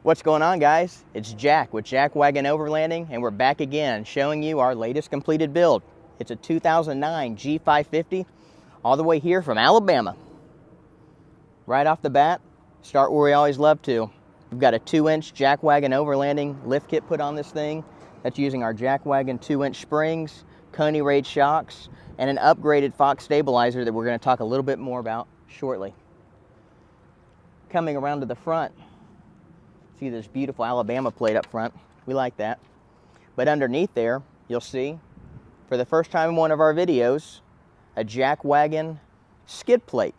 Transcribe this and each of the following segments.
What's going on, guys? It's Jack with Jack Wagon Overlanding, and we're back again showing you our latest completed build. It's a 2009 G550 all the way here from Alabama. Right off the bat, start where we always love to. We've got a 2-inch Jack Wagon Overlanding lift kit put on this thing. That's using our Jack Wagon 2-inch springs, Coney Raid shocks, and an upgraded Fox stabilizer that we're going to talk a little bit more about shortly. Coming around to the front, see this beautiful Alabama plate up front. We like that. But underneath there, you'll see, for the first time in one of our videos, a Jack Wagon skid plate.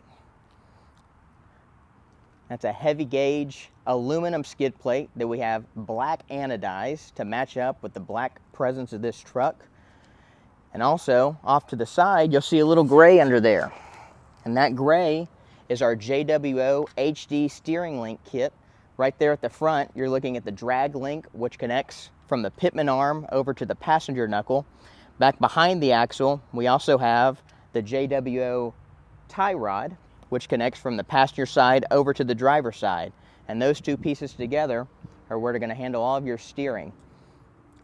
That's a heavy gauge aluminum skid plate that we have black anodized to match up with the black presence of this truck. And also, off to the side, you'll see a little gray under there. And that gray is our JWO HD steering link kit. Right there at the front, you're looking at the drag link, which connects from the pitman arm over to the passenger knuckle. Back behind the axle, we also have the JWO tie rod, which connects from the passenger side over to the driver's side. And those two pieces together are where they're going to handle all of your steering.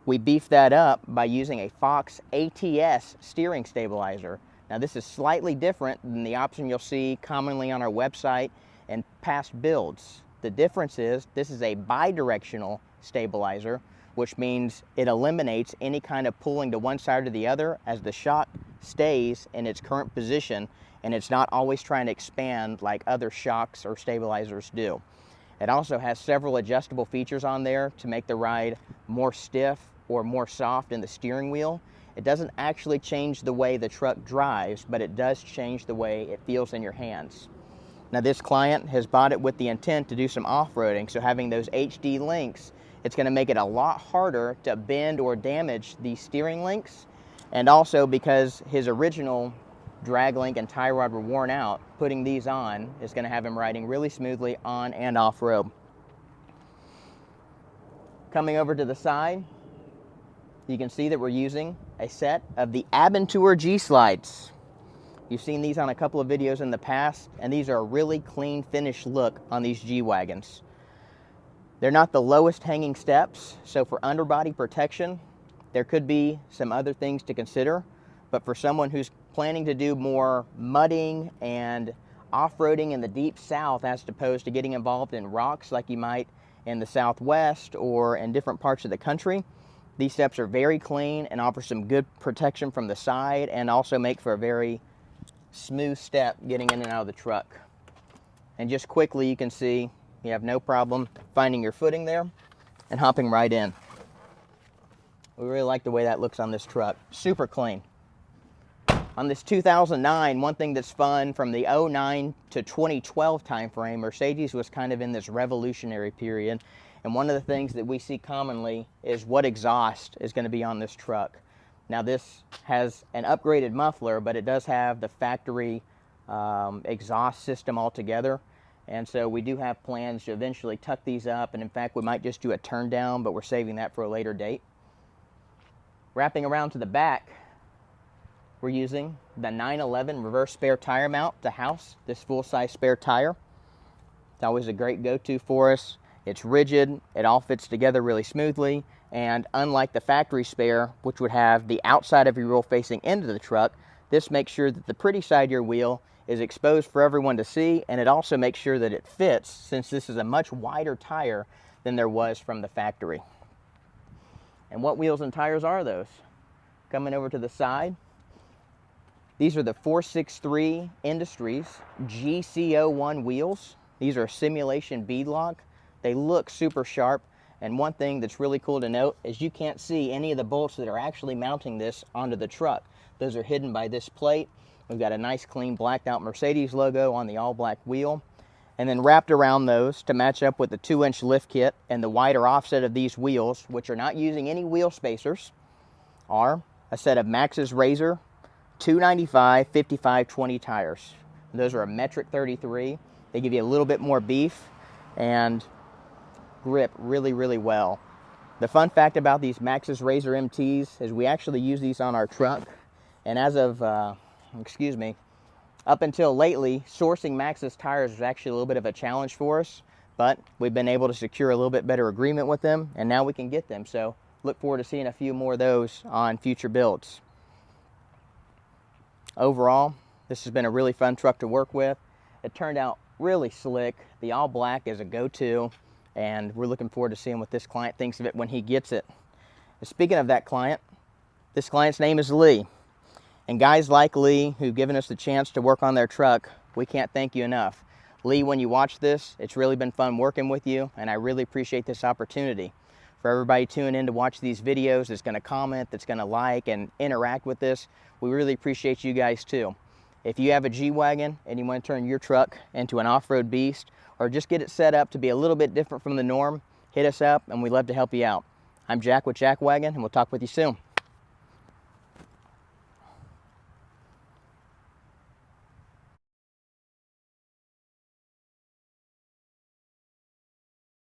We beefed that up by using a Fox ATS steering stabilizer. Now, this is slightly different than the option you'll see commonly on our website and past builds. The difference is this is a bidirectional stabilizer, which means it eliminates any kind of pulling to one side or the other as the shock stays in its current position, and it's not always trying to expand like other shocks or stabilizers do. It also has several adjustable features on there to make the ride more stiff or more soft in the steering wheel. It doesn't actually change the way the truck drives, but it does change the way it feels in your hands. Now, this client has bought it with the intent to do some off-roading, so having those HD links, it's going to make it a lot harder to bend or damage these steering links. And also because his original drag link and tie rod were worn out, putting these on is going to have him riding really smoothly on and off-road. Coming over to the side, you can see that we're using a set of the Abenteuer G-Slides. You've seen these on a couple of videos in the past, and these are a really clean finished look on these G-Wagons. They're not the lowest hanging steps, so for underbody protection, there could be some other things to consider, but for someone who's planning to do more mudding and off-roading in the deep south as opposed to getting involved in rocks like you might in the southwest or in different parts of the country, these steps are very clean and offer some good protection from the side and also make for a very smooth step getting in and out of the truck. And just quickly, you can see you have no problem finding your footing there and hopping right in. We really like the way that looks on this truck. Super clean. On this 2009, one thing that's fun, from the 09 to 2012 time frame, Mercedes was kind of in this revolutionary period. And one of the things that we see commonly is what exhaust is going to be on this truck. Now, this has an upgraded muffler, but it does have the factory exhaust system altogether. And so we do have plans to eventually tuck these up. And in fact, we might just do a turn down, but we're saving that for a later date. Wrapping around to the back, we're using the 911 reverse spare tire mount to house this full-size spare tire. It's always a great go-to for us. It's rigid, it all fits together really smoothly, and unlike the factory spare, which would have the outside of your wheel facing into the truck, this makes sure that the pretty side of your wheel is exposed for everyone to see, and it also makes sure that it fits, since this is a much wider tire than there was from the factory. And what wheels and tires are those? Coming over to the side, these are the 463 Industries GCO1 wheels. These are simulation beadlock. They look super sharp, and one thing that's really cool to note is you can't see any of the bolts that are actually mounting this onto the truck. Those are hidden by this plate. We've got a nice clean blacked out Mercedes logo on the all black wheel, and then wrapped around those to match up with the 2-inch lift kit and the wider offset of these wheels, which are not using any wheel spacers, are a set of Maxxis Razor 295 55/20 tires. Those are a metric 33. They give you a little bit more beef and grip really, really well. The fun fact about these Maxxis Razor MTs is we actually use these on our truck, and as of up until lately, sourcing Maxxis tires was actually a little bit of a challenge for us, but we've been able to secure a little bit better agreement with them, and now we can get them. So look forward to seeing a few more of those on future builds. Overall, this has been a really fun truck to work with. It turned out really slick. The all black is a go-to, and we're looking forward to seeing what this client thinks of it when he gets it. And speaking of that client, this client's name is Lee. And guys like Lee who've given us the chance to work on their truck, we can't thank you enough. Lee, when you watch this, it's really been fun working with you, and I really appreciate this opportunity. For everybody tuning in to watch these videos, that's going to comment, that's going to like and interact with this, we really appreciate you guys too. If you have a G-Wagon and you want to turn your truck into an off-road beast, or just get it set up to be a little bit different from the norm, hit us up and we'd love to help you out. I'm Jack with Jack Wagon, and we'll talk with you soon.